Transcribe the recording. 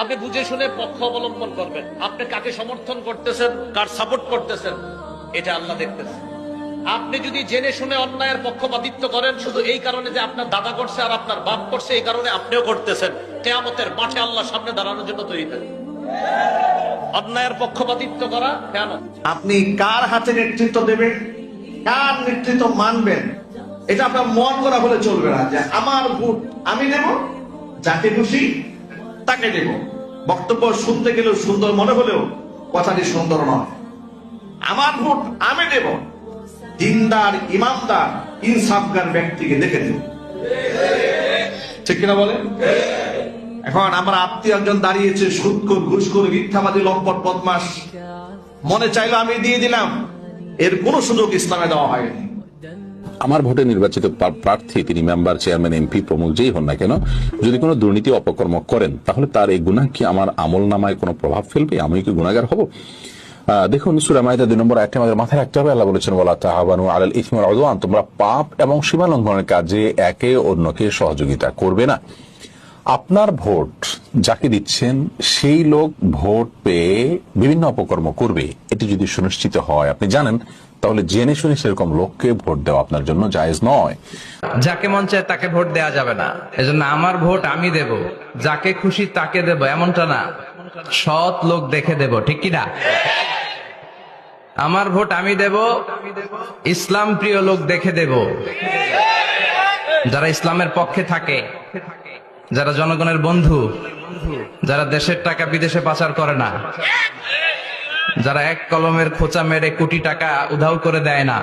আপনি বুঝে শুনে পক্ষ অবলম্বন করবেন। আপনি কাকে সমর্থন করতেছেন, কার সাপোর্ট করতেছেন, এটা আল্লাহ দেখতেছেন। আপনি যদি জেনে শুনে অন্যায়ের পক্ষপাতিত্ব করেন শুধু এই কারণে যে আপনার দাদা করছে আর আপনার বাপ করছে, এই কারণে আপনিও করতেছেন, কিয়ামতের মাঠে আল্লাহর সামনে দাঁড়ানোর জন্য তৈরি থাকেন। অন্যায়ের পক্ষপাতিত্ব করা কেন? আপনি কার হাতে নেতৃত্ব দেবেন, কার নেতৃত্ব মানবেন, এটা আপনার মন করা হলে চলবে না যে আমার ভোট আমি দেব, যাকে খুশি তাকে দেব। বক্তব্য শুনতে গেলেও সুন্দর মনে হলেও কথাটি সুন্দর নয়। আমার ভোট আমি দেব, দিনদার, ইমানদার, ইনসাফগার ব্যক্তিকে দেখে দেব। ঠিক কিনা বলেন? এখন আমার আত্মীয় একজন দাঁড়িয়েছে, সুদখোর, ঘুষখোর, মিথ্যাবাদী, লম্পট, বদমাস, মনে চাইলো আমি দিয়ে দিলাম, এর কোনো সুযোগ ইসলামে দেওয়া হয়নি। আমার ভোটে নির্বাচিত প্রার্থী, তিনি মেম্বার, চেয়ারম্যান, এমপি প্রমুখ যেই হন না কেন, যদি কোনো দুর্নীতি অপকর্ম করেন, তাহলে তার এই গুনাহ কি আমার আমল নামায় কোনো প্রভাব ফেলবে? আমি কি গুনাহগার হব? দেখুন, সূরা মাইদা 2 নম্বর আয়াতে আমাদের মাথায় রাখতে হবে, আল্লাহ বলেছেন, ওয়ালা তাআওয়ানু আলাল ইসমি ওয়াল উদওয়ান, তোমরা পাপ এবং সীমা লঙ্ঘনের কাজে একে অন্যকে সহযোগিতা করবে না। আপনার ভোট যাকে দিচ্ছেন সেই লোক ভোট পেয়ে বিভিন্ন অপকর্ম করবে, এটি যদি সুনিশ্চিত হয়, আপনি জানেন, তাহলে জেনে শুনে সেরকম লোককে ভোট দেওয়া আপনার জন্য জায়েজ নয়। যাকে মন চায় তাকে ভোট দেয়া যাবে না। এজন্য আমার ভোট আমি দেব, যাকে খুশি তাকে দেব, এমনটা না, সৎ লোক দেখে দেব। ঠিক কিনা? আমার ভোট আমি দেব, ইসলাম প্রিয় লোক দেখে দেব, যারা ইসলামের পক্ষে থাকে, যারা জনগণের বন্ধু, যারা দেশের টাকা বিদেশে পাচার করে না, যারা এক কলমের খোঁচা মেরে কোটি টাকা উধাও করে দেয় না।